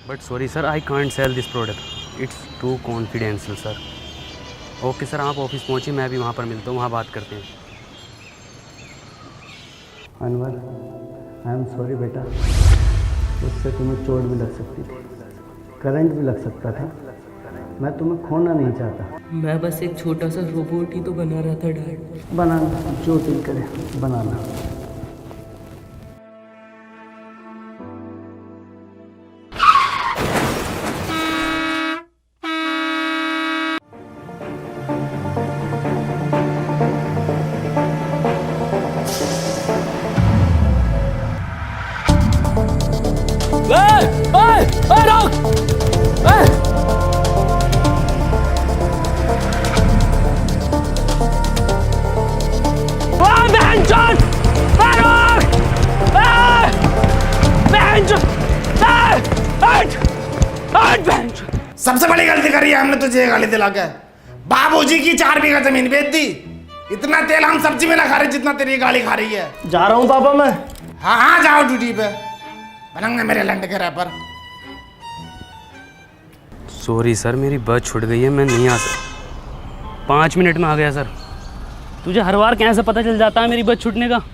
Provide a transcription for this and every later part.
But sorry sir, I can't sell this product, it's too confidential sir. Okay sir, आप office पहुँचिए, मैं भी वहाँ पर मिलता हूँ, वहाँ बात करते हैं। अनवर, आई एम सॉरी बेटा, उससे तुम्हें चोट भी लग सकती थी, करंट भी लग सकता था। मैं तुम्हें खोना नहीं चाहता। मैं बस एक छोटा सा रोबोट ही तो बना रहा था डैड। बनाना जो दिल करे बनाना। सबसे बड़ी गलती करी है हमने तुझे गाली दिला के। बाबूजी की 4 बीघा जमीन बेच दी। इतना तेल हम सब्जी में ना खा रहे जितना तेरी गाली खा रही है। जा रहा हूँ पापा मैं। हाँ हाँ जाओ ड्यूटी पे, बनंगे मेरे लंड के रैपर। सॉरी सर, मेरी बस छूट गई है, मैं नहीं आ सकता। 5 मिनट में आ गया सर। तुझे हर बार कैसे पता चल जाता है मेरी बस छूटने का?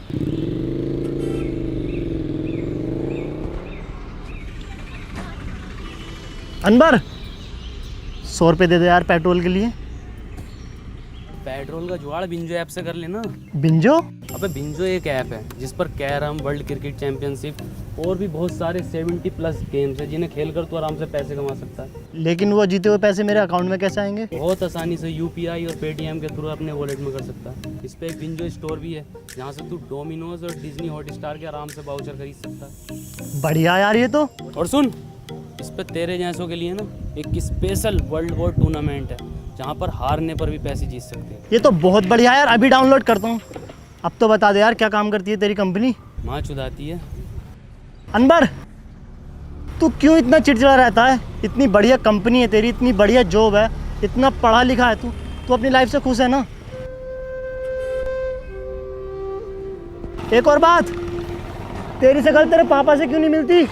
अनवर 100 रुपये दे दे यार पेट्रोल के लिए। पेट्रोल का जुगाड़ बिंजो ऐप से कर लेना। बिंजो? अबे बिंजो एक ऐप है जिस पर कैरम, वर्ल्ड क्रिकेट चैंपियनशिप और भी बहुत सारे 70+ गेम्स हैं जिन्हें खेलकर तू आराम से पैसे कमा सकता है। लेकिन वो जीते हुए पैसे मेरे अकाउंट में कैसे आएंगे? बहुत आसानी से UPI और पेटीएम के थ्रू अपने वॉलेट में कर सकता है। इस पे एक बिंजो स्टोर भी है जहाँ से तू डोमिनोज और डिज्नी हॉटस्टार के आराम से वाउचर खरीद सकता है। बढ़िया यार ये तो। और सुन, इस पे तेरे जैसों के लिए ना एक स्पेशल वर्ल्ड वॉर टूर्नामेंट है जहाँ पर हारने पर भी पैसे जीत सकते हैं। ये तो बहुत बढ़िया यार, अभी डाउनलोड करता हूँ। अब तो बता दे यार क्या काम करती है तेरी कंपनी? माँ चुदाती है। अनवर तू क्यों इतना चिड़चिड़ा रहता है? इतनी बढ़िया कंपनी है तेरी, इतनी बढ़िया जॉब है, इतना पढ़ा लिखा है तू, तू अपनी लाइफ से खुश है ना? एक और बात, तेरी शक्ल तेरे पापा से क्यों नहीं मिलती?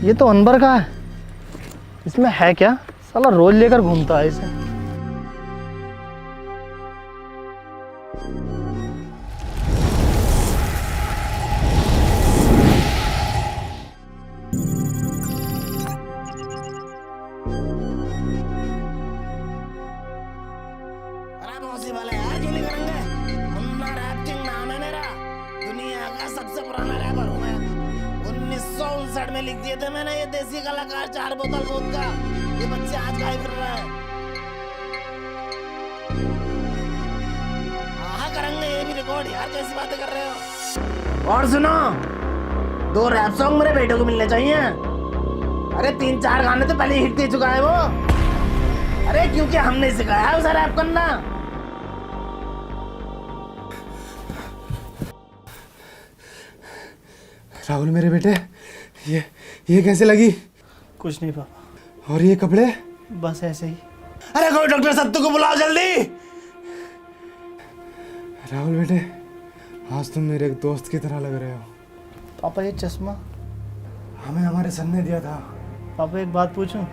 ये तो अनवर का है, इसमें है क्या? साला रोज लेकर घूमता है इसे। अरे पॉसिबल है यार, क्यों नहीं करेंगे? मुन्ना रैप किंग नाम है मेरा, दुनिया का सबसे पुराना रैपर हूँ मैं। 1959 में लिख दिए थे मैंने ये देसी कलाकार 4 बोतल वोदका। ये बच्चे आज गाए फिर रहे हैं। हाँ करेंगे ये भी रिकॉर्ड यार, कैसी बातें कर रहे हो? और सुनो, 2 रैप सॉन्ग मेरे बेटे को मिलने चाहिए। अरे 3-4 गाने तो पहले हिट दे चुका है वो। अरे क्योंकि हमने सिखाया है उसे रैप करना। राहुल मेरे बेटे, ये कैसे लगी? कुछ नहीं पापा। और ये कपड़े? बस ऐसे ही। अरे कोई डॉक्टर सत्तू को बुलाओ जल्दी। राहुल बेटे, आज तुम मेरे एक दोस्त की तरह लग रहे हो। पापा ये चश्मा हमें हमारे सन ने दिया था। पापा एक बात पूछूं?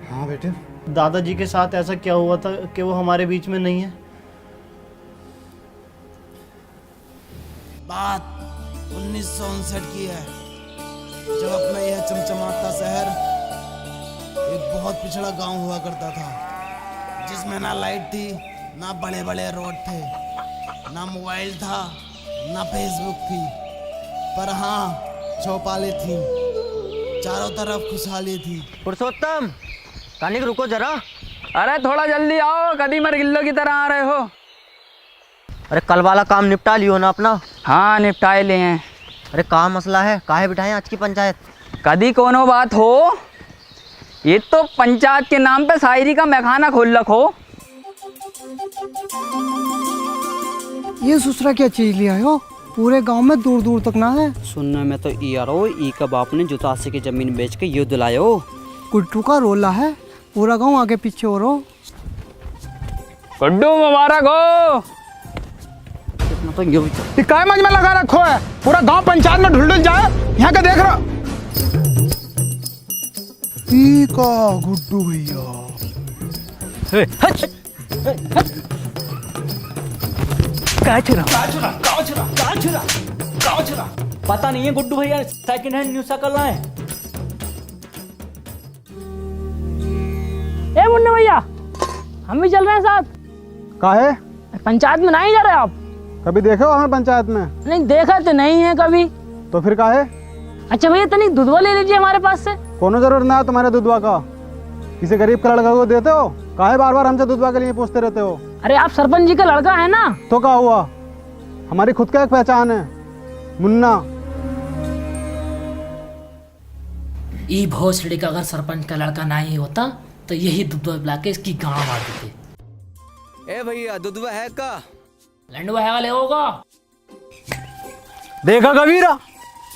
हाँ बेटे। दादाजी के साथ ऐसा क्या हुआ था कि वो हमारे बीच में नहीं है? बात 1959 की है, जब अपना यह चमचमाता शहर एक बहुत पिछड़ा गांव हुआ करता था, जिसमें ना लाइट थी, ना बड़े बड़े रोड थे, ना मोबाइल था, ना फेसबुक थी, पर हाँ चौपालें थी। चारों तरफ खुशहाली थी। पुरुषोत्तम, कानिक रुको जरा। अरे थोड़ा जल्दी आओ, कदी मर गिल्लो की तरह आ रहे हो। अरे कल वाला काम निपटा लियो ना अपना? हाँ निपटाए ले हैं। अरे कहाँ मसला है, काहे बिठाएं आज की पंचायत? कदी कोनो बात हो, ये तो पंचायत के नाम पे शायरी का मैखाना खोल रखो। ये ससुरा क्या चीज लिया हो? पूरे गांव में दूर दूर तक ना है। सुनने में तो यारो ई का बाप ने जुतासी की जमीन बेच के युद्ध लायो। कुट्टू का रोला है, पूरा गांव आगे पीछे हो रहा। गुड्डू मुबारक हो। तो यूं ही ये काय मंज में लगा रखो है, पूरा गांव पंचायत में ढुल जाए। यहाँ का देख रहा का गुड्डू भैया। पता नहीं है गुड्डू भैया सेकंड हैंड न्यू साइकिल लाए। ए मुन्ना भैया, हम भी चल रहे हैं साथ। काहे? पंचायत में नहीं जा रहे आप? कभी देखे हो हमें पंचायत में? नहीं देखा तो नहीं है कभी। तो फिर काहे? अच्छा भैया तनिक दूधवा ले लीजिए हमारे पास से। कोनो जरूरत ना है तुम्हारे दूधवा का। किसी गरीब का लड़का को देते हो? काहे बार बार हमसे दूधवा के लिए पूछते रहते हो? अरे आप सरपंच जी का लड़का है ना। तो क्या हुआ, हमारी खुद का एक पहचान है, मुन्ना। ई भोसड़ी का अगर सरपंच का लड़का ना ही होता तो यही दूधवा पिला के इसकी गाँव मार देते। ए भैया दूधवा है का? लंडुआ है वाले होगा। देखा कबीरा,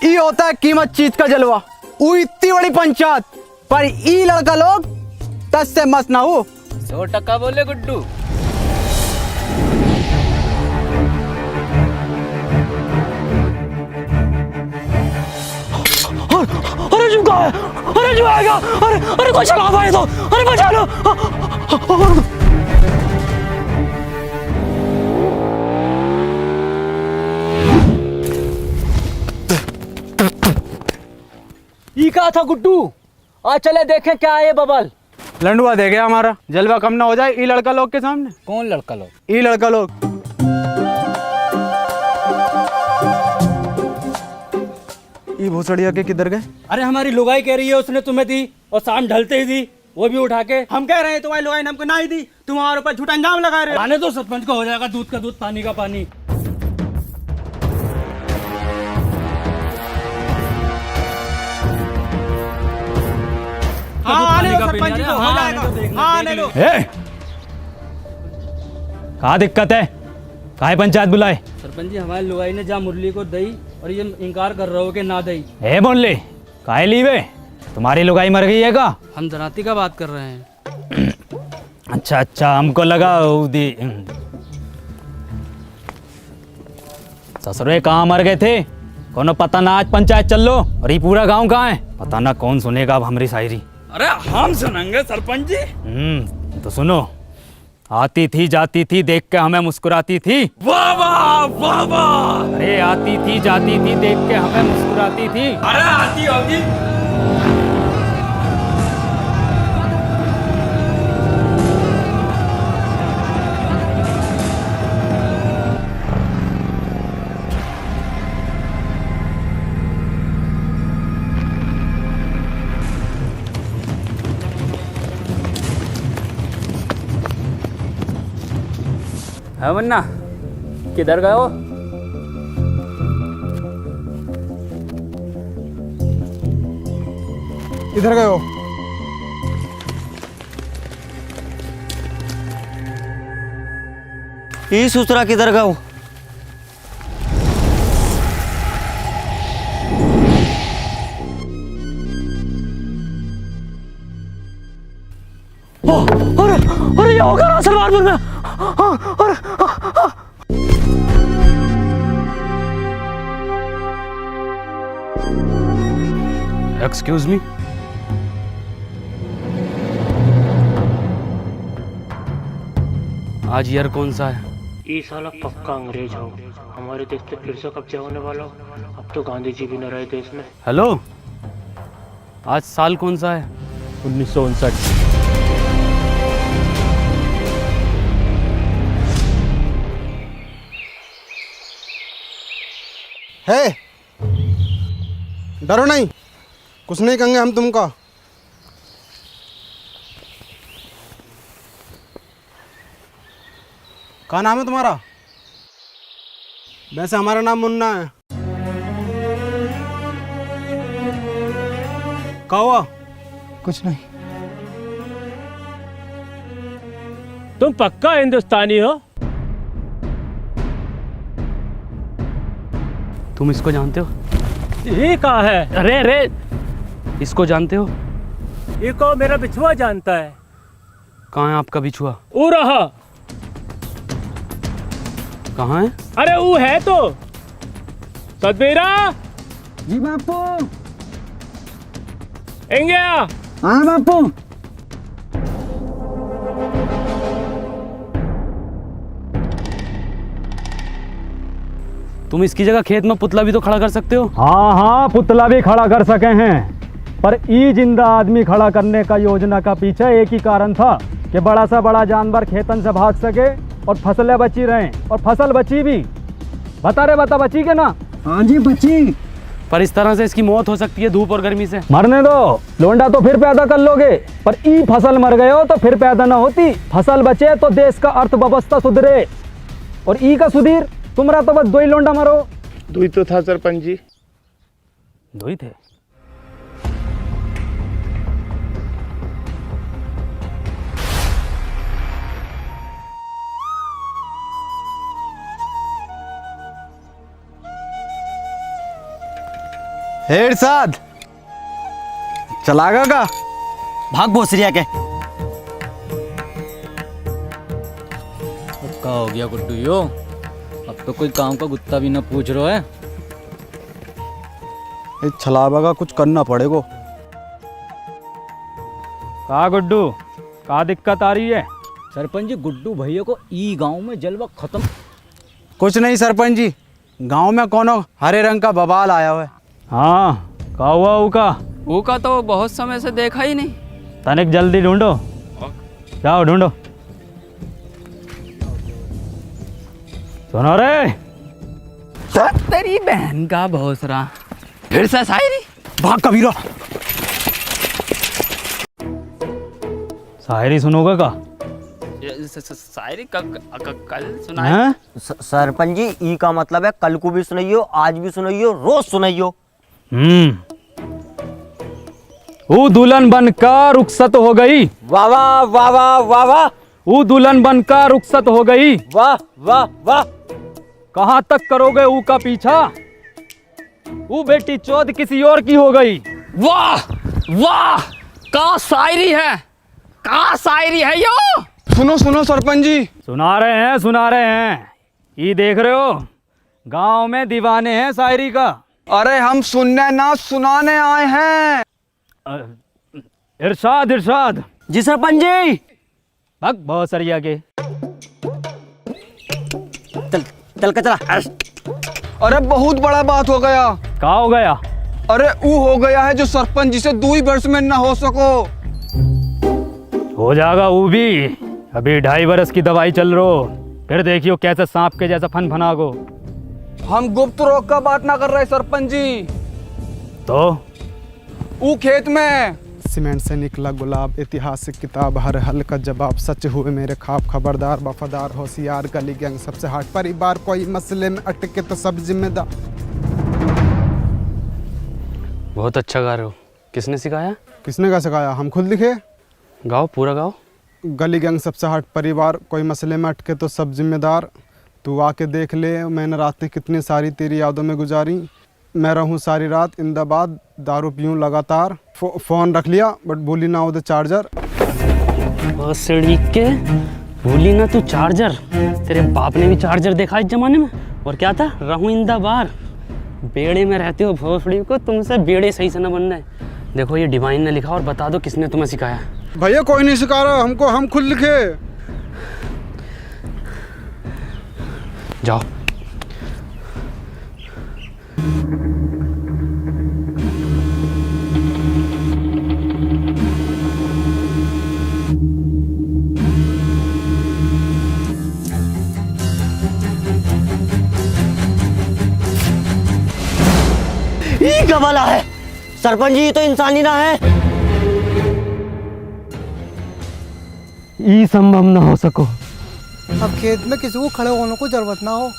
ई होता है कीमत चीज का जलवा। ऊ इतनी बड़ी पंचायत पर ई लड़का लोग 10 से मस्त ना हो। 100% बोले गुड्डू। अरे जो है, अरे जो आएगा, अरे कोई चला पाए तो, अरे बचा लो। ई कहा था गुड्डू, आज चले देखें क्या है ये बबल। लंडुआ दे गया हमारा, जलवा कम ना हो जाए ई लड़का लोग के सामने। कौन लड़का लोग? ई लड़का लोग। ई भोसड़िया के किधर गए? अरे हमारी लुगाई कह रही है उसने तुम्हें दी और शाम ढलते ही दी, वो भी उठा के। हम कह रहे हैं तुम्हारी लुगाई ने हमको ना ही दी, तुम हमारे ऊपर झूठा इंजाम लगा रहे हो। आने तो सरपंच को हो जाएगा दूध का दूध पानी का पानी। आने दो सरपंच जी को, हो जाएगा। आने दो। कहाँ दिक्कत है, काहे पंचायत बुलाए? सरपंच जी हमारी लुगाई ने जा मुरली को दई और ये इनकार कर रहे हो कि ना दई। ए बोले काहे लीवे, तुम्हारी लुगाई मर गई है का? हम दराती का बात कर रहे हैं। अच्छा अच्छा, हमको लगा दी। ससुरे कहाँ मर गए थे, कोनो पता ना। आज पंचायत चल लो और ये पूरा गांव कहाँ है, पता ना कौन सुनेगा अब हमारी शायरी। अरे हम सुनेंगे सरपंच जी। तो सुनो। आती थी जाती थी देख के हमें मुस्कुराती थी। वाह वाह वाह वाह। अरे आती थी जाती थी देख के हमें मुस्कुराती थी। अरे आती होगी। है मुन्ना, किधर गए हो? इधर गए हो? ये ससुरा किधर गए हो? अरे ये होगा ना सलमानपुर में। Excuse me. आज ईयर कौन सा है? ये साला पक्का अंग्रेज हो, हमारे देश पे फिर से कब्जा होने वाला हो। अब तो गांधी जी भी न रहे देश में। हेलो, आज साल कौन सा है? 1959। है, डरो नहीं, कुछ नहीं कहेंगे हम तुमको। क्या नाम है तुम्हारा? वैसे हमारा नाम मुन्ना है। क्या हुआ? कुछ नहीं। तुम पक्का हिंदुस्तानी हो? तुम इसको जानते हो? ये कहाँ है? अरे अरे, इसको जानते हो? ये को मेरा बिछुआ जानता है। कहाँ है आपका बिछुआ? वो रहा। कहाँ है? अरे वो है तो सतबीरा। जी बापू। एंगे हाँ बापू। तुम इसकी जगह खेत में पुतला भी तो खड़ा कर सकते हो। हाँ हाँ, पुतला भी खड़ा कर सके हैं, पर ई जिंदा आदमी खड़ा करने का योजना का पीछे एक ही कारण था कि बड़ा सा बड़ा जानवर खेतन से भाग सके और फसलें बची रहें, और फसल बची भी। बता बची के ना? हाँ जी बची। पर इस तरह से इसकी मौत हो सकती है धूप और गर्मी से। मरने दो, लोंडा तो फिर पैदा कर लोगे, पर ई फसल मर गए हो तो फिर पैदा ना होती। फसल बचे तो देश का अर्थव्यवस्था सुधरे, और ई का सुधीर तुम्हारा तो बस दो ही लोंडा मरो। दुई तो था सरपंच जी। दो ही थे। हेड साथ चलागा का भाग भोसरिया के। क्या हो गया गुड्डू यो? अब तो कोई काम का गुत्ता भी ना पूछ रहा है। इस छलावा का कुछ करना पड़ेगा। का गुड्डू, का दिक्कत आ रही है? सरपंच जी, गुड्डू भैया को ई गांव में जलवा खत्म। कुछ नहीं सरपंच जी, गांव में कोनो हरे रंग का बवाल आया हुआ है। हाँ, का हुआ उका? ऊका तो बहुत समय से देखा ही नहीं। तनिक जल्दी ढूंढो, जाओ ढूंढो। सुनो रे, तेरी बहन का भोसरा फिर से शायरी। भाग कबीरा। शायरी सुनोगे का? शायरी कल सुना हैं? सरपंच जी, ई का मतलब है कल को भी सुनाइयो, आज भी सुनाइयो, रोज सुनाइयो। वो दुल्हन बनकर रुखसत हो गई। वाह वाह वाह वाह वाह वाह। वो दुल्हन बनकर रुखसत हो गई। वाह वाह वाह। कहाँ तक करोगे ऊ का पीछा? वो बेटी चौथ किसी और की हो गई। वाह वाह, का शायरी है, का शायरी है यो। सुनो सुनो सरपंच जी। सुना रहे हैं। ये देख रहे हो, गांव में दीवाने हैं शायरी का। अरे हम सुनने ना सुनाने आए हैं। इरशाद। जी सरपंच जी। भग बहुत सरिया के। चल के चला। अरे बहुत बड़ा बात हो गया। का हो गया? अरे वो हो गया है जो सरपंच जी से 2 वर्ष में न हो सको। हो जाएगा वो भी। अभी 2.5 वर्ष की दवाई चल रही, फिर देखियो कैसे सांप के जैसा फनागो। हम गुप्त रोग का बात ना कर रहे सरपंच जी। तो वो खेत में सीमेंट से निकला गुलाब, ऐतिहासिक किताब, हर हल का जवाब, सच हुए मेरे ख्वाब, खबरदार वफादार होशियार, गली गैंग सबसे हट, परिवार कोई मसले में अटके तो सब जिम्मेदार। बहुत अच्छा गा रहे हो। किसने सिखाया? किसने का सिखाया? हम खुद लिखे। गाओ, पूरा गाओ। गली गैंग सबसे हट, परिवार कोई मसले में अटके तो सब जिम्मेदार, तू आके देख ले मैंने रातें कितनी सारी तेरी यादों में गुजारी, मैं रहूं सारी रात इंदाबाद, दारू पीऊं लगातार, फ़ोन रख लिया बट भूली ना उधर चार्जर। भोसड़ी के भूली ना तू चार्जर। तेरे बाप ने भी चार्जर देखा इस जमाने में। और क्या था? रहूं इंदाबार। बेड़े में रहते हो भोसड़ी को, तुमसे बेड़े सही से न बनना है। देखो ये डिवाइन ने लिखा, और बता दो किसने तुम्हें सिखाया। भैया कोई नहीं सिखा रहा हमको, हम खुद लिखे। जाओ। ई क्या वाला है सरपंच जी, तो इंसानी ना है। ई संभव ना हो सको। अब खेत में किसी को खड़े होने को जरूरत ना हो।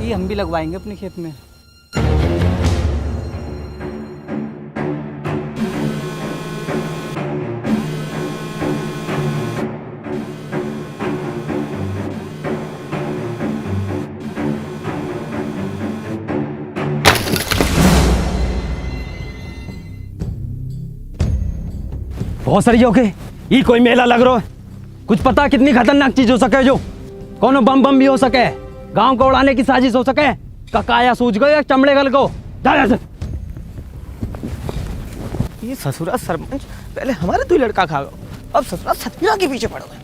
ये हम भी लगवाएंगे अपने खेत में। बहुत सही हो गए। ये कोई मेला लग रहा है। कुछ पता कितनी खतरनाक चीज हो सके जो? कोनो बम बम भी हो सके, गांव को उड़ाने की साजिश हो सके, ककाया सूझ गए चमड़े गल को। जा यहाँ से। ये ससुरा सरपंच पहले हमारे तू लड़का खा गए, अब ससुरा सतमीरा के पीछे पड़ गए।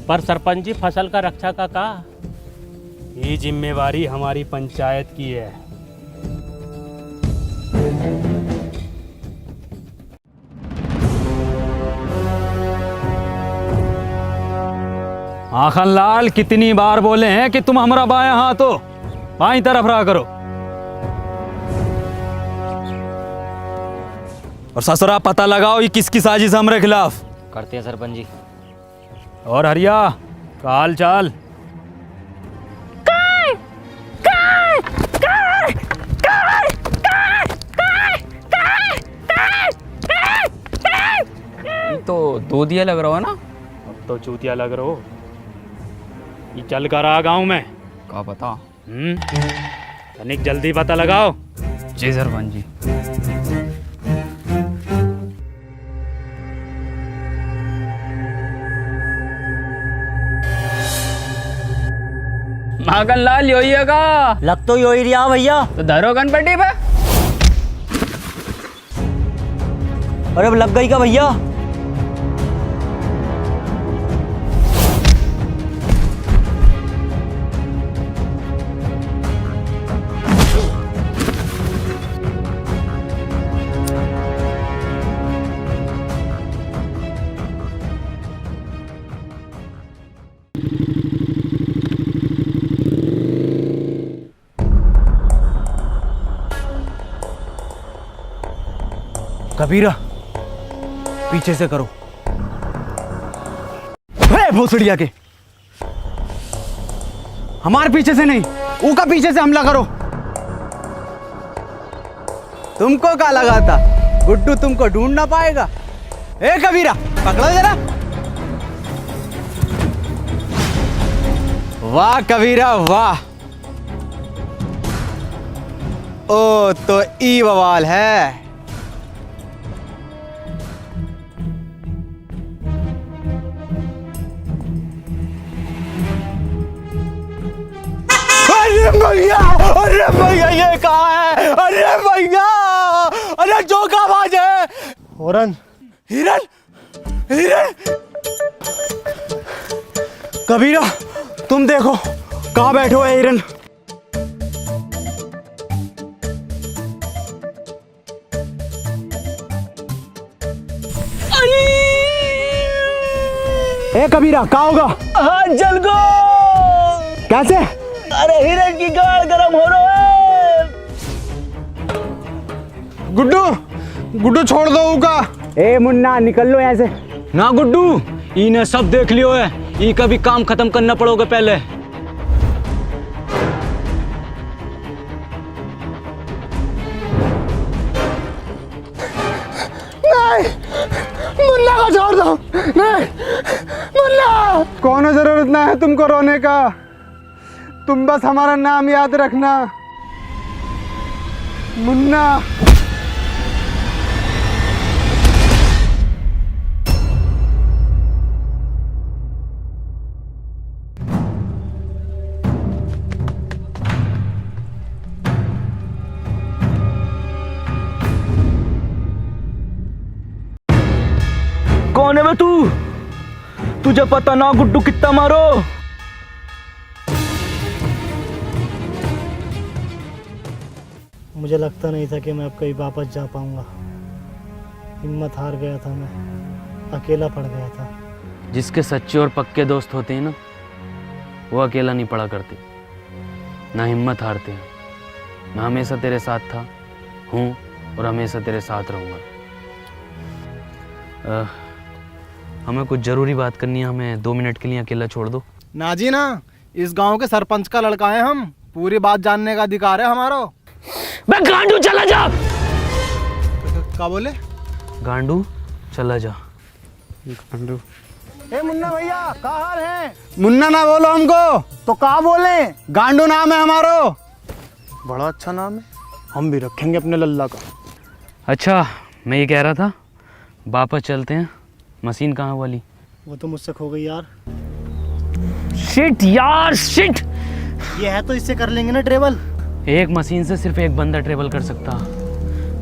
पर सरपंच जी फसल का रक्षा का ये जिम्मेवारी हमारी पंचायत की है। आखन लाल कितनी बार बोले हैं कि तुम हमारा बाएं हाथ हो, बाईं तरफ रहा करो। और ससुरा पता लगाओ ये किसकी साजिश हमारे खिलाफ। करते हैं सरपंच जी। और हरिया का हाल चाल? तो दूधिया लग रहा हो ना। अब तो चूतिया लग रहा हो। ये चल कर आ गाँव में। क्या पता। तनिक जल्दी पता लगाओ। जी सरपंच जी। माखन लाल यो ही है का। लग तो यो ही रहा भैया। तो धरो गणपति पे। अरे अब लग गई का भैया। कबीरा पीछे से करो। भोसड़िया के हमारे पीछे से नहीं, ऊका पीछे से हमला करो। तुमको क्या लगा था गुड्डू तुमको ढूंढ ना पाएगा? ए कबीरा पकड़ो जरा। वाह कबीरा वाह। ओ तो ई बवाल है। अरे भैया ये कहाँ है? अरे भैया, अरे जोकाबाज है। हिरन हिरन हिरन। कबीरा तुम देखो कहाँ बैठे हो हिरन। ए कबीरा कहाँ होगा? हाँ जल गो। कैसे? अरे हिरन की गाड़ गरम हो रहा है। गुड्डू गुड्डू छोड़ दो उका। ए मुन्ना निकल लो यहाँ से। ना गुड्डू इन्हें सब देख लियो है, ये कभी काम खत्म करना पड़ोगे पहले। नहीं मुन्ना को छोड़ दो। नहीं मुन्ना। कोनो जरूरत ना है तुमको रोने का, तुम बस हमारा नाम याद रखना, मुन्ना। कौन है बे तू? तुझे पता ना गुड्डू कितना मारो? मुझे लगता नहीं था कि मैं अब कहीं वापस जा पाऊंगा। हिम्मत हार गया था, मैं अकेला पड़ गया था। जिसके सच्चे और पक्के दोस्त होते हैं ना, वो अकेला नहीं पड़ा करते, ना हिम्मत हारते हैं। मैं हमेशा तेरे साथ था, हूँ और हमेशा तेरे साथ रहूँगा। हमें कुछ ज़रूरी बात करनी है, हमें 2 मिनट के लिए अकेला छोड़ दो। ना जी ना, इस गांव के सरपंच का लड़का है हम, पूरी बात जानने का अधिकार है हमारा। बे गांडू चला जा। क्या बोले? गांडू चला जा। गांडू। ए मुन्ना भैया क्या हाल है? मुन्ना ना बोलो हमको, तो क्या बोले? गांडू नाम है हमारो। बड़ा अच्छा नाम है, हम भी रखेंगे अपने लल्ला का। अच्छा मैं ये कह रहा था, वापस चलते हैं। मशीन कहाँ वाली? वो तो मुझसे खो गई यार। शिट यार शिट। ये है तो इससे कर लेंगे ना ट्रेवल। एक मशीन से सिर्फ एक बंदा ट्रेवल कर सकता।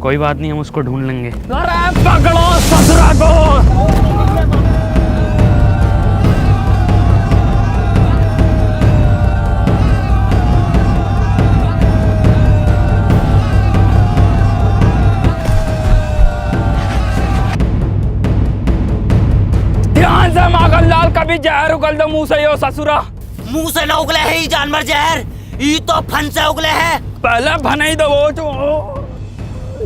कोई बात नहीं, हम उसको ढूंढ लेंगे। अरे पकड़ो ससुरा को। ध्यान से माखनलाल, कभी जहर उगल दो मुंह से यो ससुरा। मुंह से ना उगले है ये जानवर जहर, ये तो फन से उगले है। पहले भनाई दो वो जो।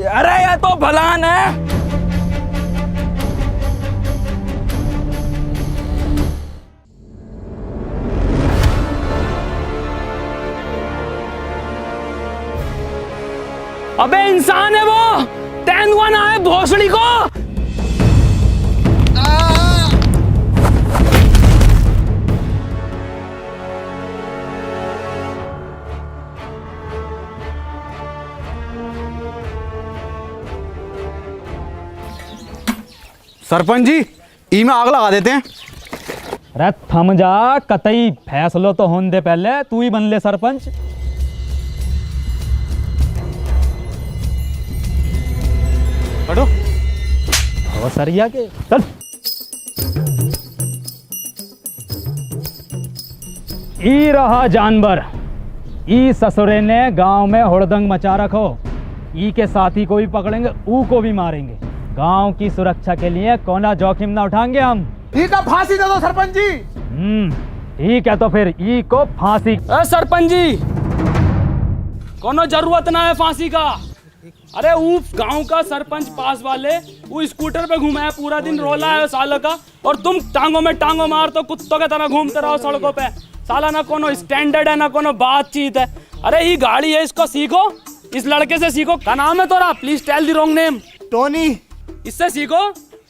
अरे ये तो भलान है। अबे इंसान है वो, तेंदुआ ना है भोसड़ी को। सरपंच जी, ई में आग लगा देते हैं। अरे थम जा, कतई फैसलो तो होने दे, पहले तू ही बन ले सरपंच। हटो। और सरिया के चल। ई रहा जानवर, ई ससुरे ने गांव में हुड़दंग मचा रखो। ई के साथी को भी पकड़ेंगे, ऊ को भी मारेंगे। गांव की सुरक्षा के लिए कोना जोखिम ना उठाएंगे हम। ठीक है, फांसी दे दो सरपंच जी। ठीक है, तो फिर ई को फांसी। सरपंच जी, कोनो जरूरत ना है फांसी का। अरे वो गांव का सरपंच पास वाले वो स्कूटर पे घूमा है, पूरा दिन रोला है सालों का, और तुम टांगों में टांगों मार तो कुत्तों की तरह घूमते रहो सड़कों पे। साला ना कोनो स्टैंडर्ड है ना कोनो बातचीत है। अरे ये गाड़ी है, इसको सीखो, इस लड़के से सीखो। क्या नाम है तोरा? Please tell the wrong name. Tony. इससे सीखो,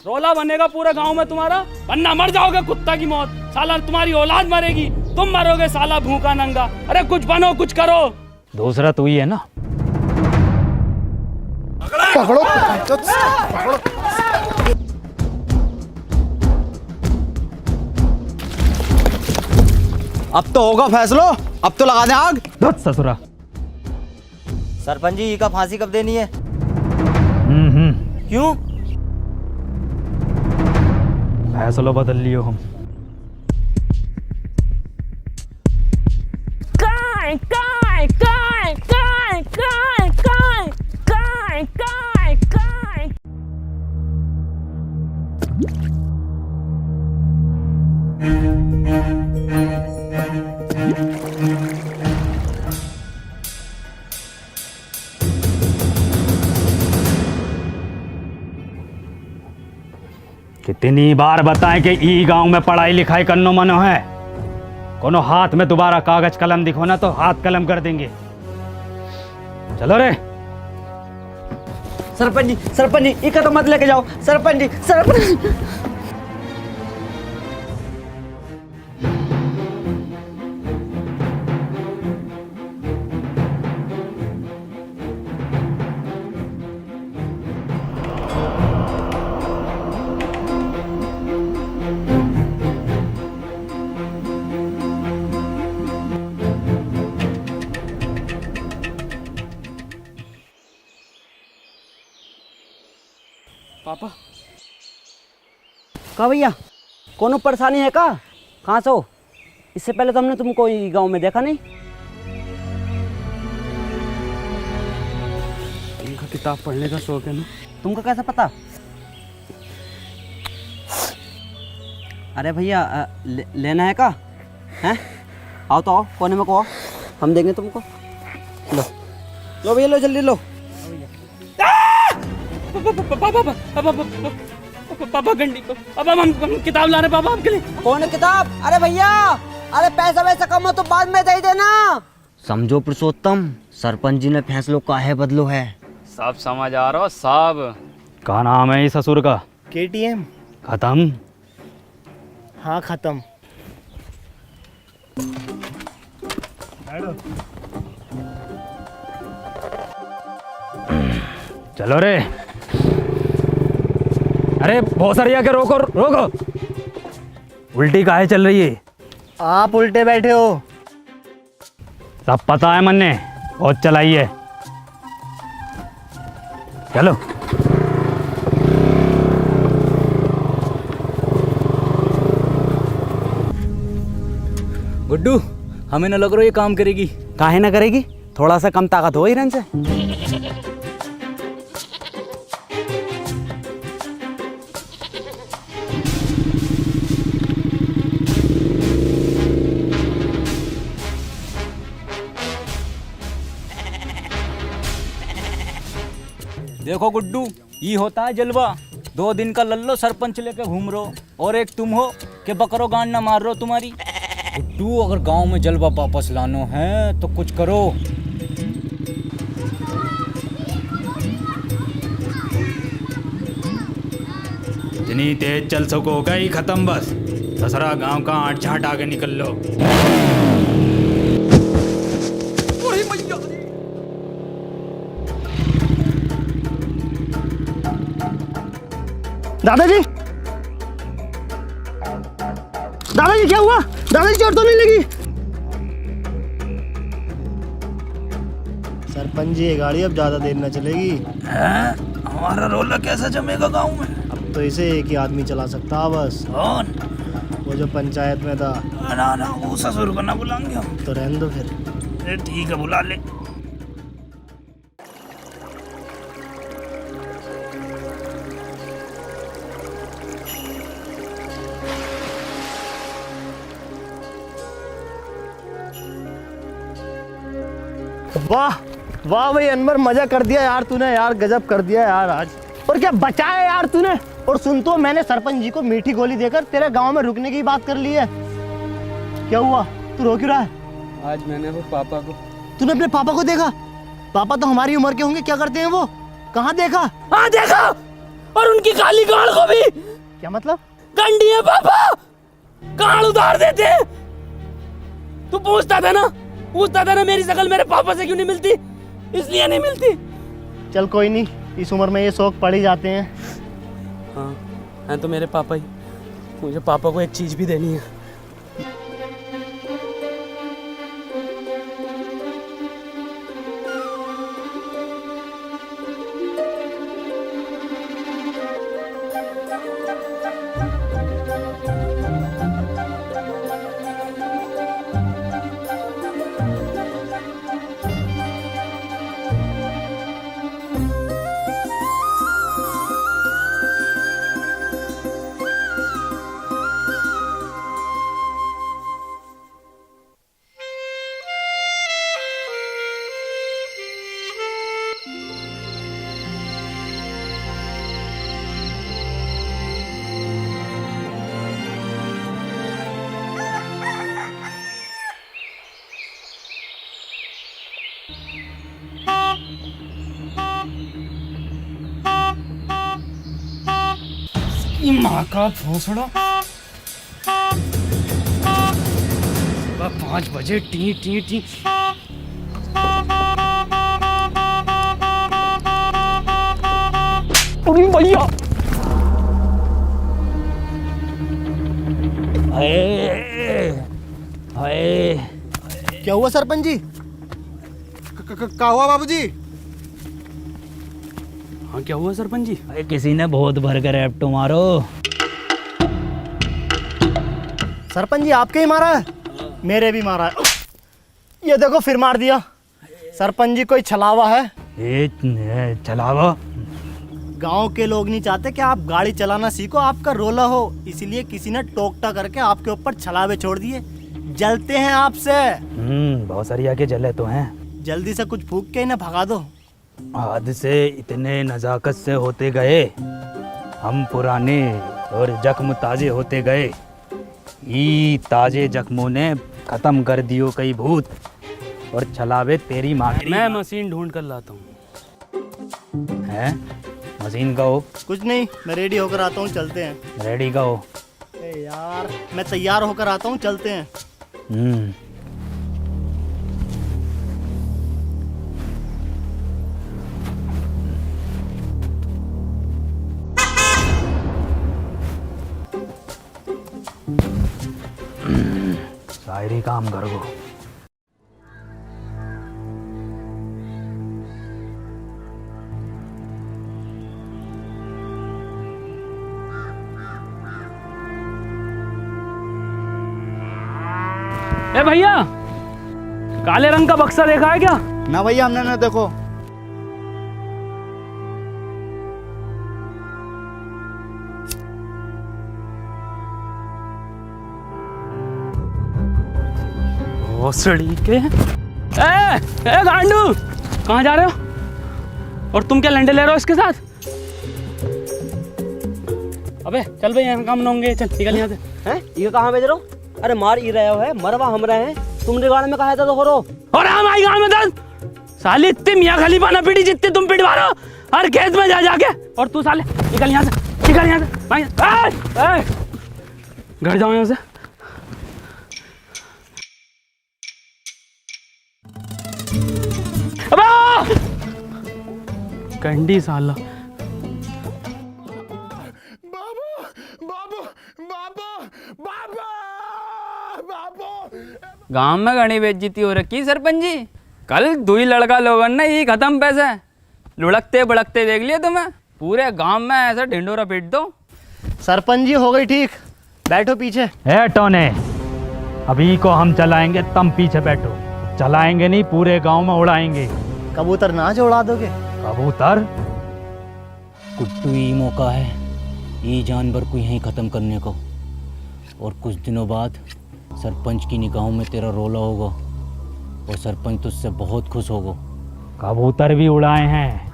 रोला बनेगा पूरे गांव में तुम्हारा, वरना मर जाओगे कुत्ता की मौत। साला तुम्हारी औलाद मरेगी, तुम मरोगे साला भूखा नंगा। अरे कुछ बनो, कुछ करो। दूसरा तू ही है ना। पकड़ो। अब तो होगा फैसलो, अब तो लगा दे आग। धत ससुरा। सरपंच जी, का फांसी कब देनी है? क्यों? फैसला बदल लियो हम। काय काय काय काय काय काय काय काय काय। कितनी बार बताएं कि ई गांव में पढ़ाई लिखाई करनो मनो है। कोनो हाथ में दोबारा कागज कलम दिखो ना तो हाथ कलम कर देंगे। चलो रे। सरपंच जी, इका तो मत लेके जाओ। सरपंच जी, सरपंच। पापा। का भैया, कोनो परेशानी है का? कहाँ से हो? इससे पहले तो हमने तुमको गांव में देखा नहीं। तुमका किताब पढ़ने का शौक है ना? तुमको कैसे पता? अरे भैया, लेना है का? हैं? आओ तो आओ, कोने में को आओ, हम देंगे तुमको। लो लो भैया, लो जल्दी लो। पापा गंडी, अब हम किताब ला रहे पापा आपके लिए। कौन किताब? अरे भैया, अरे पैसा वैसा कम हो तो बाद में दे देना। समझो पुरुषोत्तम, सरपंच जी ने फैसलों काहे बदलो है। सब समझ आ रहा सब। क्या नाम है इस ससुर का? KTM। खत्म। हाँ खत्म। चलो रे। अरे भोसरिया के रोको रोको। उल्टी काहे चल रही है? आप उल्टे बैठे हो। सब पता है मन्ने, और चलाइए, चलो। गुड्डू, हमें न लग रहा ये काम करेगी। काहे ना करेगी, थोड़ा सा कम ताकत हो हिरन से। देखो गुड्डू, ये होता है जलवा। 2 दिन का लल्लो सरपंच लेके घूम रहो, और एक तुम हो कि बकरो गांड ना मार रहो तुम्हारी। गुड्डू, अगर गांव में जलवा वापस लानो है तो कुछ करो। जितनी तेज चल सको गई खत्म बस। ससरा गांव का आठ झाट आगे निकल लो। दादाजी, दादाजी क्या हुआ? दादाजी चोट तो नहीं लगी? सरपंच जी, ये गाड़ी अब ज्यादा देर न चलेगी। हमारा रोला कैसा जमेगा गांव में? अब तो इसे एक ही आदमी चला सकता है बस। कौन? वो जो पंचायत में था। ना ना, वो ससुर को ना बुलाएंगे हम। तो रहने दो फिर। अरे ठीक है, बुला ले। वाह वाह भाई अनवर, मजा कर दिया यार तूने, यार गजब कर दिया यार आज। और क्या बचाया यार तूने। और सुन तो, मैंने सरपंच जी को मीठी गोली देकर तेरे गांव में रुकने की बात कर ली है। क्या हुआ, तू रो क्यों रहा है? आज मैंने वो पापा को। तूने अपने पापा को देखा? पापा तो हमारी उम्र के होंगे, क्या करते हैं वो? कहाँ देखा? हाँ देखा, और उनकी काली गाड़ को भी। क्या मतलब? गंडी है पापा, गाड़ उतार देते। तू पूछता था ना मेरी शक्ल मेरे पापा से क्यों नहीं मिलती? इसलिए नहीं मिलती। चल कोई नहीं, इस उम्र में ये शौक पड़ ही जाते हैं। हाँ, हैं तो मेरे पापा ही। मुझे पापा को एक चीज भी देनी है। माँ का भोसड़ा, 5 बजे टी टी टी। अरे भैया, क्या हुआ सरपंच जी? क्या हुआ बाबूजी? हाँ क्या हुआ सरपंच जी? अरे किसी ने बहुत भर कर एप्टो मारो। सरपंच जी आपके ही मारा है? मेरे भी मारा है। ये देखो फिर मार दिया। सरपंच जी कोई छलावा है? चलावा? गांव के लोग नहीं चाहते कि आप गाड़ी चलाना सीखो, आपका रोला हो, इसलिए किसी ने टोकटा करके आपके ऊपर छलावे छोड़ दिए। जलते हैं आपसे। बहुत सारी आके जले तो हैं। जल्दी से कुछ फूक के इन्हें भगा दो। आज से इतने नज़ाकत से होते गए हम पुराने, और जख्म ताजे होते गए। ई ताजे जख्मों ने खत्म कर दियो कई भूत, और छलावे तेरी माँ की। मैं मशीन ढूंढ कर लाता हूँ। है मशीन का हो? कुछ नहीं, मैं रेडी होकर आता हूँ, चलते हैं। रेडी का हो? यार मैं तैयार होकर आता हूँ, चलते हैं। शायरी काम कर गो। ए भैया, काले रंग का बक्सा देखा है क्या? ना भैया हमने ना देखो। भोसड़ी के। ए गांडू, कहाँ जा रहे हो? और तुम क्या लंडे ले रहे हो इसके साथ? अबे चल भाई, यहाँ काम न होंगे, चल निकल यहाँ से। हैं? ये कहाँ भेज रहे हो? अरे मार ही रहे हो है, मरवा हम रहे हैं। तुमने गाड़ में कहा था तो करो। और हम आई गाँव में दस साली इतनी मियाँ खलीफा ना पीटी जितनी तुम पिटवा रहे हो हर खेत में जा जाके। और तू साले निकल यहाँ से, निकल यहाँ से भाई। घर जाओ यहाँ से। कंडी साला। गांव में घनी बेइज्जती हो रखी सरपंच जी। कल दुई लड़का लोगन ने ये खत्म पैसे लुढ़कते बड़कते देख लिया तुम्हें। पूरे गांव में ऐसा ढिंडोरा पीट दो। सरपंच जी हो गई ठीक, बैठो पीछे। ए टोने, अभी को हम चलाएंगे, तुम पीछे बैठो। चलाएंगे नहीं, पूरे गांव में उड़ाएंगे। कबूतर नाच उड़ा दोगे? कबूतर? कुट्टू ही मौका है ये जानवर को यहीं ख़त्म करने को। और कुछ दिनों बाद सरपंच की निगाहों में तेरा रोला होगा और सरपंच तुझसे बहुत खुश होगा। कबूतर भी उड़ाए हैं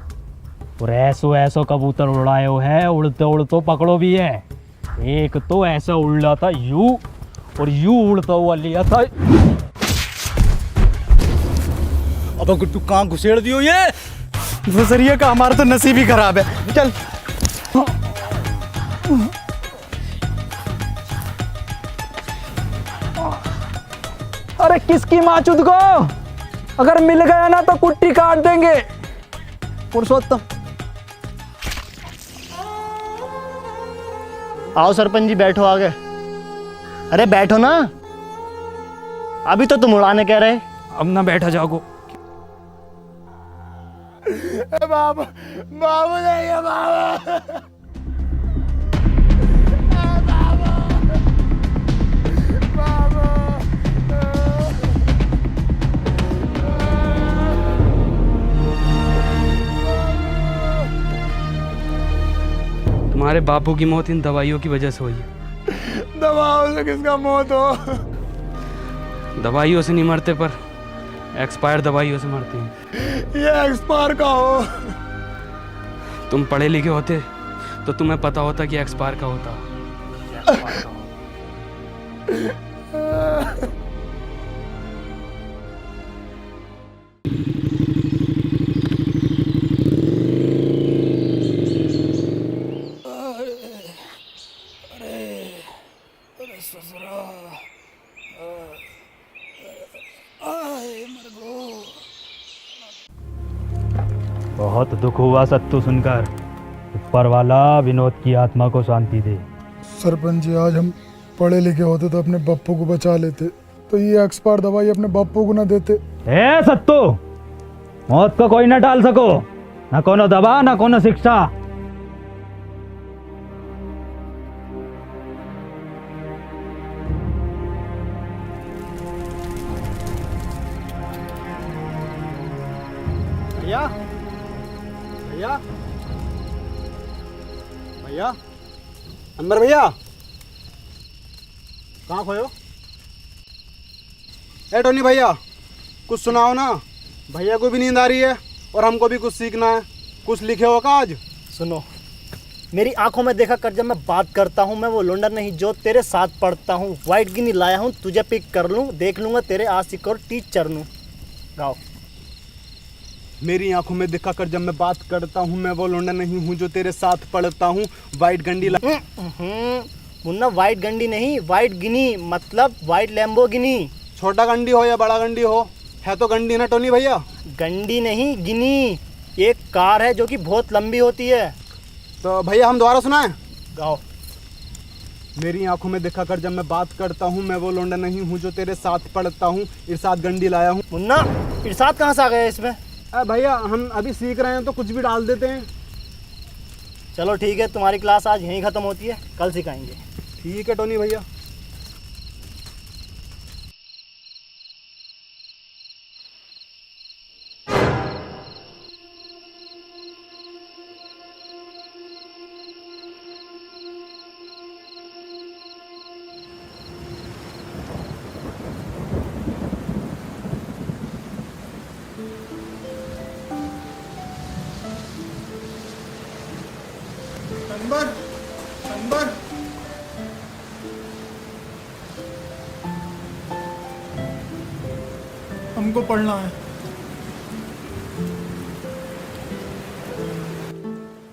और ऐसो कबूतर उड़ाए हो है, उड़ते उड़ते पकड़ो भी है। एक तो ऐसा उड़ रहा था यूं और यूं उड़ता हुआ लिया था। अब गुड्डू कहाँ घुसेड़ दियो ये? गुजरिए का हमारा तो नसीब ही खराब है। चल अरे किसकी माचुद को, अगर मिल गया ना तो कुट्टी काट देंगे। पुरुषोत्तम आओ सरपंच जी, बैठो आगे। अरे बैठो ना, अभी तो तुम उड़ाने कह रहे। अब ना बैठा जाओ। बाबू बाबू नहीं है बाबू। तुम्हारे बापू की मौत इन दवाइयों की वजह से हुई है। दवाओं से किसका मौत हो? दवाइयों से नहीं मरते, पर एक्सपायर दवाइयों से मरते हैं। ये एक्सपायर का हो। तुम पढ़े लिखे होते तो तुम्हें पता होता कि एक्सपायर का होता। बहुत दुख हुआ सत्तू सुनकर। ऊपर वाला विनोद की आत्मा को शांति दे। सरपंच जी, आज हम पढ़े लिखे होते तो अपने बप्पू को बचा लेते, तो ये एक्सपायर दवाई अपने बप्पू को ना देते। ए सत्तू, मौत को कोई ना टाल सको, ना कोनो दवा ना कोनो शिक्षा। भैया भैया भैया, अनवर भैया, कहाँ खोयो? ए टोनी भैया, कुछ सुनाओ ना। भैया को भी नींद आ रही है और हमको भी कुछ सीखना है। कुछ लिखे हो का आज? सुनो, मेरी आंखों में देखा कर, जब मैं बात करता हूँ मैं वो लोंडा नहीं जो तेरे साथ पढ़ता हूँ। वाइट गिनी लाया हूँ, तुझे पिक कर लूँ, देख लूँगा तेरे आशिक और टीचर नू। गाओ। मेरी आंखों में देखा कर, जब मैं बात करता हूँ मैं वो लोंडा नहीं हूँ जो तेरे साथ पढ़ता हूँ। वाइट गंडी मुन्ना, वाइट गंडी नहीं, वाइट गिनी, मतलब वाइट लैम्बोर्गिनी। छोटा गंडी हो या बड़ा गंडी हो, है तो गंडी ना टोनी भैया। गंडी नहीं, गिनी एक कार है जो कि बहुत लंबी होती है। तो भैया हम दोबारा सुनाएं? गाओ। मेरी आंखों में देखा कर, जब मैं बात करता हूँ मैं वो लौंडा नहीं हूँ जो तेरे साथ पढ़ता हूँ। इरशाद गंडी लाया हूँ। मुन्ना, इरशाद कहाँ से आ गया इसमें? भैया हम अभी सीख रहे हैं तो कुछ भी डाल देते हैं। चलो ठीक है, तुम्हारी क्लास आज यहीं ख़त्म होती है, कल सिखाएंगे। ठीक है टोनी भैया। अनवर, हमको पढ़ना है।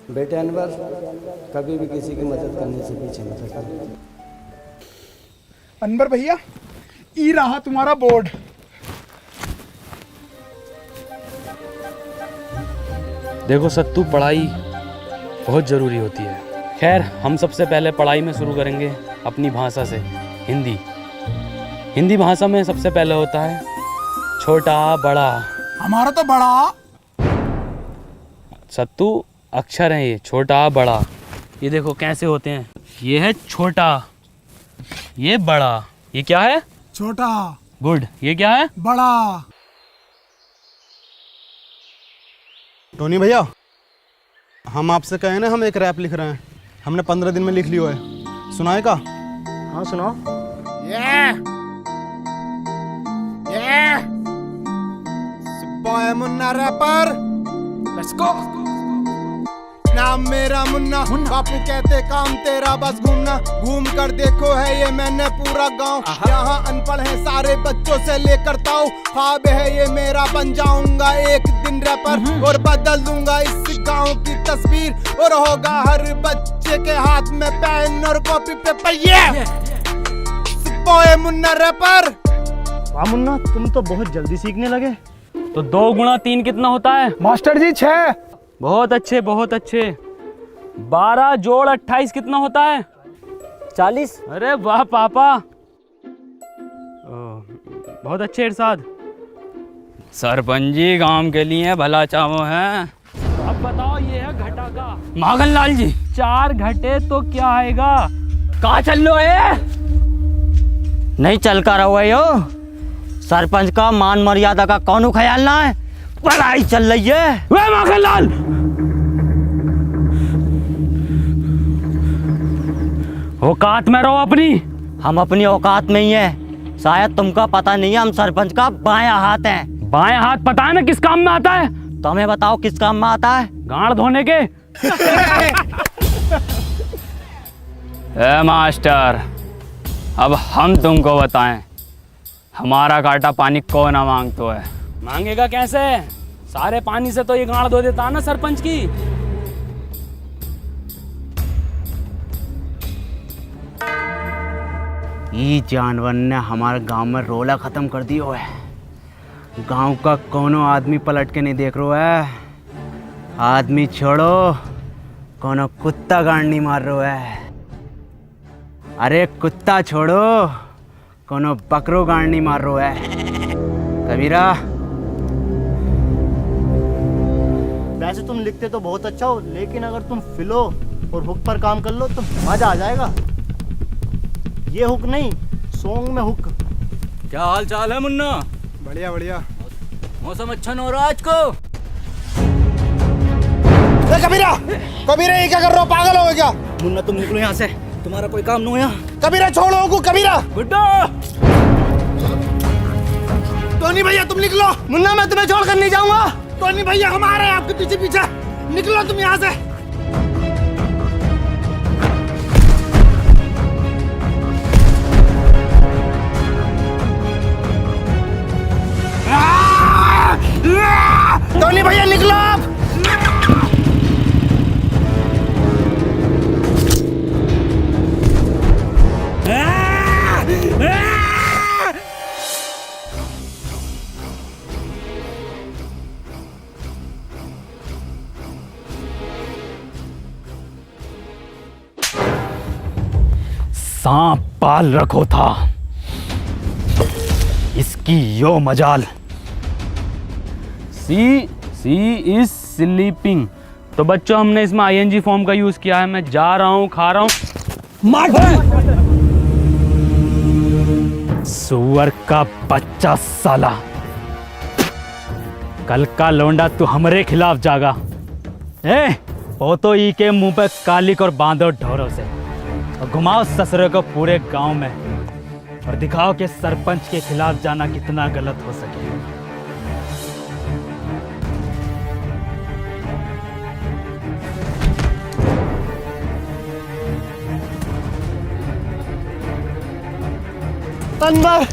बेटे अनवर, कभी भी किसी की मदद करने से पीछे मत हटना। अनवर भैया, ई रहा तुम्हारा बोर्ड। देखो सत्तू, पढ़ाई बहुत ज़रूरी होती है। खैर, हम सबसे पहले पढ़ाई में शुरू करेंगे अपनी भाषा से, हिंदी। हिंदी भाषा में सबसे पहले होता है छोटा बड़ा। हमारा तो बड़ा। सत्तू अक्षर हैं ये, छोटा बड़ा। ये देखो कैसे होते हैं। ये है छोटा, ये बड़ा। ये क्या है? छोटा। गुड। ये क्या है? बड़ा। टोनी भैया, हम आपसे कहे ना, हम एक रैप लिख रहे हैं। हमने 15 दिन में लिख लिया है, सुनाए का? हाँ सुनाओ। Boy Munna rapper, let's go. नाम मेरा मुन्ना, बापू कहते काम तेरा बस घूमना। घूम कर देखो है ये मैंने पूरा गांव। यहाँ अनपढ़ है सारे बच्चों से लेकर ताऊ। ख्वाब है ये मेरा, बन जाऊंगा एक दिन रैपर और बदल दूंगा इस गांव की तस्वीर। और होगा हर बच्चे के हाथ में पेन और कॉपी पेपर। ये बॉय मुन्ना रैपर। वाह मुन्ना, तुम तो बहुत जल्दी सीखने लगे। तो 2 गुणा 3 कितना होता है? मास्टर जी 6। बहुत अच्छे, बहुत अच्छे। 12 जोड़ 28 कितना होता है? 40। अरे वाह पापा, बहुत अच्छे इरशाद। सरपंच जी गांव के लिए भला चाहो है। अब बताओ, ये है घटा का। माखन लाल जी, 4 घटे तो क्या आएगा? कहाँ चल लो है? नहीं चल कर रहो यो, सरपंच का मान मर्यादा का कौन ख्याल ना है? पढ़ाई चल रही है। वे माखन लाल, औकात में रहो अपनी। हम अपनी औकात में ही है। शायद तुमका पता नहीं है, हम सरपंच का बायां हाथ हैं। बायां हाथ पता है ना किस काम में आता है? तुम्हें बताओ किस काम में आता है? गांड धोने के। ए मास्टर, अब हम तुमको बताएं, हमारा काटा पानी कौन ना मांगतो है? मांगेगा कैसे? सारे पानी से तो ये गांड धो देता ना सरपंच की। ये जानवर ने हमारे गांव में रोला खत्म कर दियो है। गांव का कोनो आदमी पलट के नहीं देख रहा है। आदमी छोड़ो, कोनो कुत्ता गांड नहीं मार रहा है। अरे कुत्ता छोड़ो, कोनो बकरो गांड नहीं मार रहा है। कबीरा, वैसे तुम लिखते तो बहुत अच्छा हो, लेकिन अगर तुम फिलो और हुक पर काम कर लो तो मजा आ जाएगा। ये हुक नहीं, सॉन्ग में हुक। क्या हाल चाल है मुन्ना? बढ़िया बढ़िया। मौसम अच्छा न हो रहा आज को। कबीरा, कबीरा ये क्या कर रहे हो? पागल हो क्या? मुन्ना तुम निकलो यहाँ से, तुम्हारा कोई काम नहीं हो यहाँ। कबीरा छोड़ो को। कबीरा, गुड्डू, टोनी भैया तुम निकलो। मुन्ना मैं तुम्हें छोड़कर नहीं जाऊंगा। टोनी भैया हम आ रहे हैं आपके पीछे पीछे। निकलो तुम यहाँ से। टोनी भैया निकलो आप। सांप पाल रखो था, इसकी यो मजाल। सी इज स्लीपिंग। तो बच्चों हमने इसमें आईएनजी फॉर्म का यूज किया है। मैं जा रहा हूँ, खा रहा हूँ। सुअर का बच्चा साला, कल का लौंडा तू हमारे खिलाफ जागा। हो तो ई के मुंह पे कालिक और बांधो ढोरों से और घुमाओ ससुरे को पूरे गांव में और दिखाओ कि सरपंच के खिलाफ जाना कितना गलत हो सके। अनवर,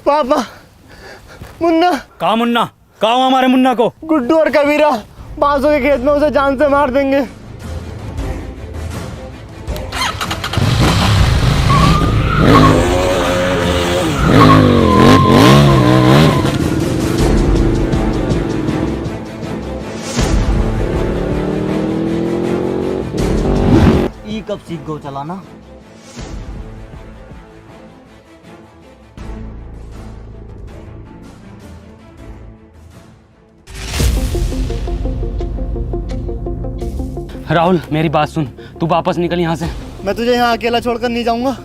पापा, मुन्ना। कहा मुन्ना? कहा हमारे मुन्ना को? गुड्डू और कबीरा बांसों के खेत में उसे जान से मार देंगे। ई कब सीख गो चलाना? राहुल मेरी बात सुन, तू वापस निकल यहाँ से। मैं तुझे यहाँ अकेला छोड़कर नहीं जाऊंगा।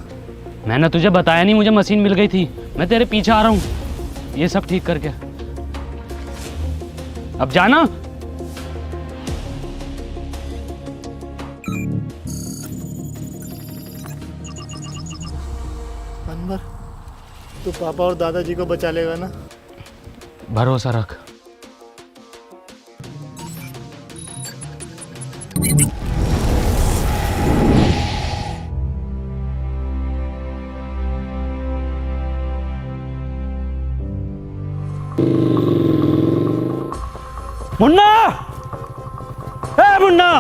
मैंने तुझे बताया नहीं, मुझे मशीन मिल गई थी। मैं तेरे पीछे आ रहा हूँ ये सब ठीक करके। अब जाना। अनवर, तू पापा और दादाजी को बचा लेगा ना? भरोसा रख। मुन्ना, ए मुन्ना,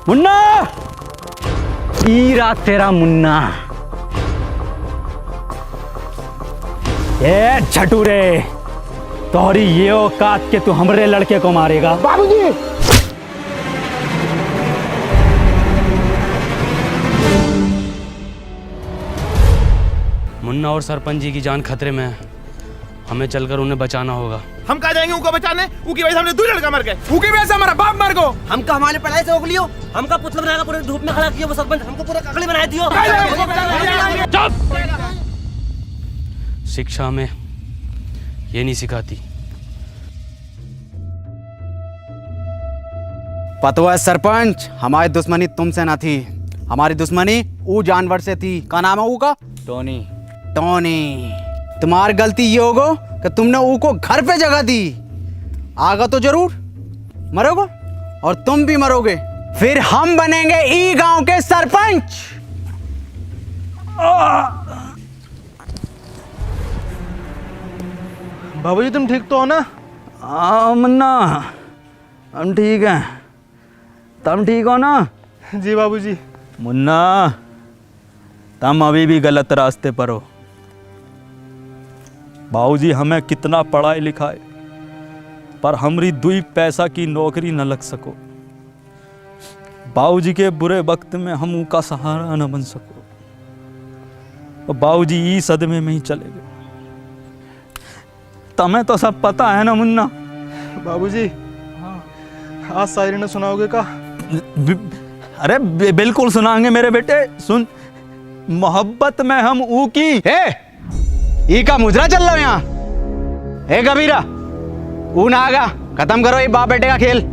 मुन्ना, ईरा तेरा मुन्ना। ए झटूरे, तोहरी ये औकात के तू हमरे लड़के को मारेगा? बाबूजी, मुन्ना और सरपंच जी की जान खतरे में है, हमें चलकर उन्हें बचाना होगा। हम कहा जाएंगे उनको बचाने? उनकी वजह से हमने 2 लड़का मर गए। उनकी वजह से हमारा बाप मर गो। हमका हमारे पढ़ाई से रोक लियो, हमका पुतला बनाकर पूरे धूप में खड़ा किया वो सरपंच, हमको पूरा ककड़ी बना दियो। चुप! शिक्षा में ये नहीं सिखाती। पता है सरपंच, हमारी दुश्मनी तुमसे ना थी, हमारी दुश्मनी वो जानवर से थी। क्या नाम है वो का? टोनी। टोनी। तुम्हारी गलती ये होगो कि तुमने ऊ को घर पे जगह दी। आगा तो जरूर मरोगे और तुम भी मरोगे, फिर हम बनेंगे ई गांव के सरपंच। बाबूजी तुम ठीक तो हो ना? हाँ मुन्ना, हम ठीक हैं। तुम ठीक हो ना? जी बाबूजी। मुन्ना, तुम अभी भी गलत रास्ते पर हो। बाबूजी हमें कितना पढ़ाई लिखाए पर हमारी 2 पैसा की नौकरी न लग सको। बाबूजी के बुरे वक्त में हम उनका सहारा न बन सको। तो बाबूजी ई सदमे में ही चले गए। तुम्हें तो सब पता है ना मुन्ना? बाबूजी, आज शायरी ने सुनाओगे का? अरे बिल्कुल सुनाएंगे मेरे बेटे। सुन, मोहब्बत में हम ऊ की। ई का मुजरा चल रहा है यहाँ। हे कबीरा, ऊ ना आगा, खत्म करो ये बाप बेटे का खेल।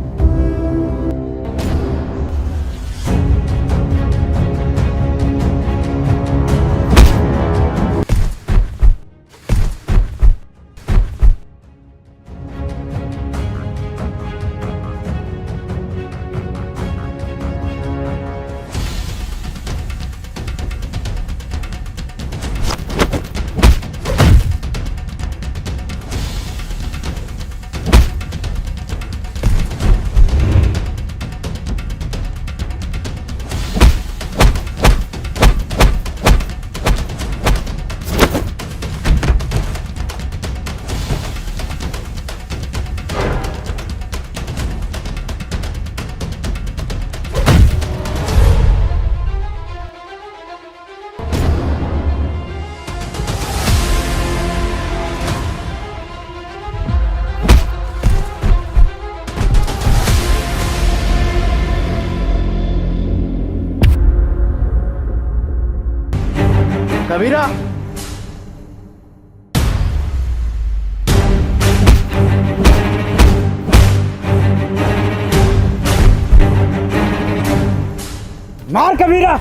कबीरा, मार कबीरा।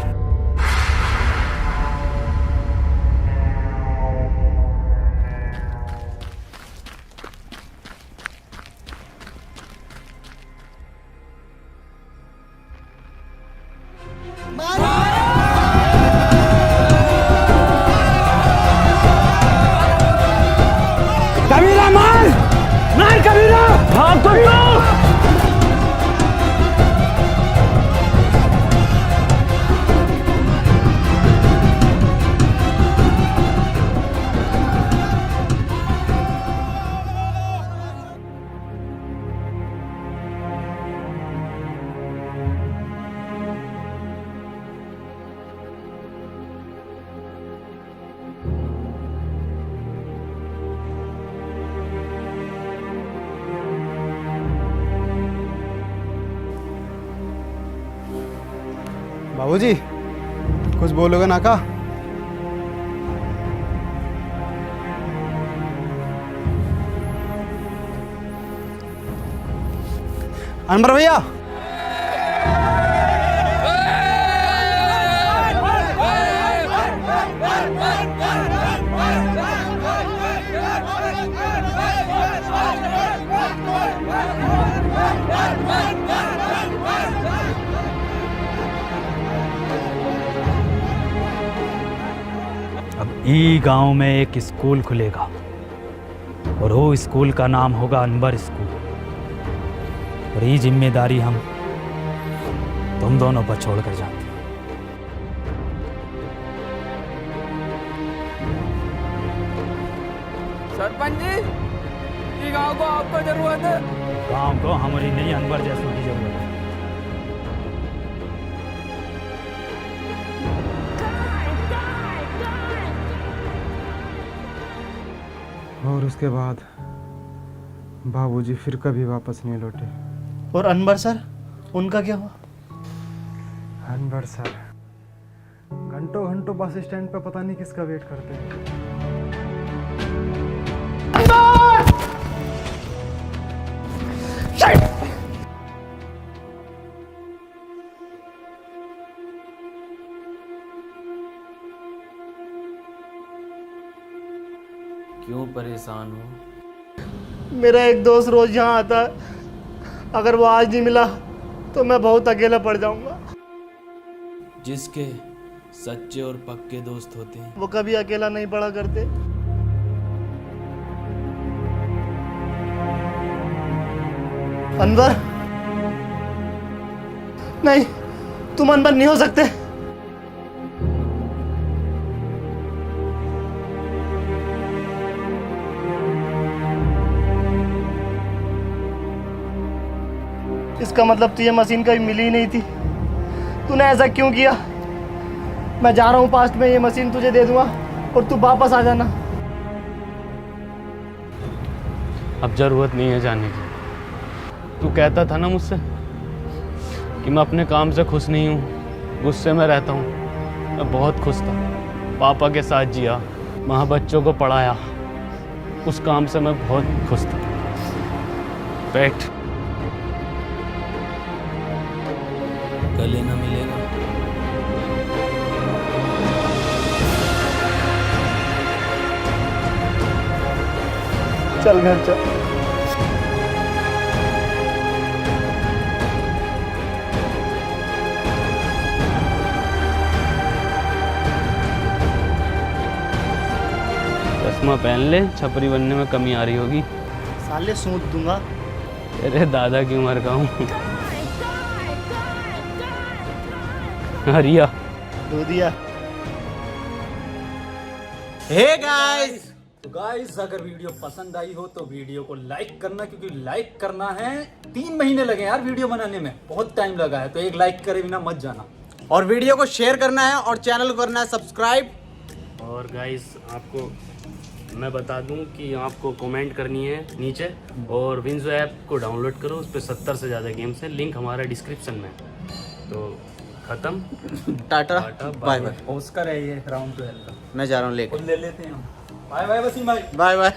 कबीरा मार, मार कबीरा, भाग कबीरा। बाबूजी, कुछ बोलोगे ना का? अनवर भैया, ई गांव में एक स्कूल खुलेगा और वो स्कूल का नाम होगा अनवर स्कूल। और ये जिम्मेदारी हम तुम दोनों पर छोड़ कर जाते हैं। सरपंच जी, ये गांव को आपको जरूरत है। गांव को हमारी नहीं, अनवर जैसों की जरूरत है। और उसके बाद बाबूजी फिर कभी वापस नहीं लौटे। और अनवर सर, उनका क्या हुआ? अनवर सर घंटों घंटों बस स्टैंड पे पता नहीं किसका वेट करते हैं। क्यों परेशान हो? मेरा एक दोस्त रोज यहाँ आता है, अगर वो आज नहीं मिला तो मैं बहुत अकेला पड़ जाऊंगा। जिसके सच्चे और पक्के दोस्त होते हैं वो कभी अकेला नहीं पड़ा करते। अनवर, नहीं, तुम अनवर नहीं हो सकते। इसका मतलब तुझे मशीन कभी मिली ही नहीं थी। तूने ऐसा क्यों किया? मैं जा रहा हूँ पास्ट में, ये मशीन तुझे दे दूंगा और तू वापस आ जाना। अब जरूरत नहीं है जाने की। तू कहता था ना मुझसे कि मैं अपने काम से खुश नहीं हूँ, गुस्से में रहता हूँ। मैं बहुत खुश था, पापा के साथ जिया, वहाँ बच्चों को पढ़ाया, उस काम से मैं बहुत खुश था। बैठ। गले ना मिलेगा। चल घर चल। चश्मा पहन ले, छपरी बनने में कमी आ रही होगी। साले सूंट दूंगा। तेरे दादा की उम्र का हूँ। हरिया दूधिया। हे गाइस, तो गाइस अगर वीडियो पसंद आई हो तो वीडियो को लाइक करना, क्योंकि लाइक करना है। 3 महीने लगे यार वीडियो बनाने में, बहुत टाइम लगा है, तो एक लाइक करे बिना मत जाना। और वीडियो को शेयर करना है और चैनल को करना है सब्सक्राइब। और गाइस आपको मैं बता दूं कि आपको कमेंट करनी है नीचे, और विंजो ऐप को डाउनलोड करो, उस पर 70 से ज़्यादा गेम्स हैं, लिंक हमारा डिस्क्रिप्शन में है। तो खत्म। Tata bye bye. ऑस्कर है ये राउंड 12 का। मैं जा रहा हूँ लेकर। ले लेते हैं। बाय बाय वसीम भाई। Bye bye.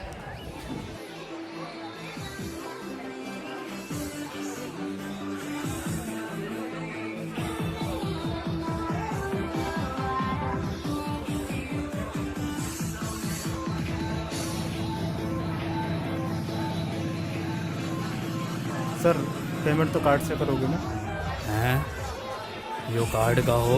सर पेमेंट तो कार्ड से करोगे ना? हैं? यो कार्ड का हो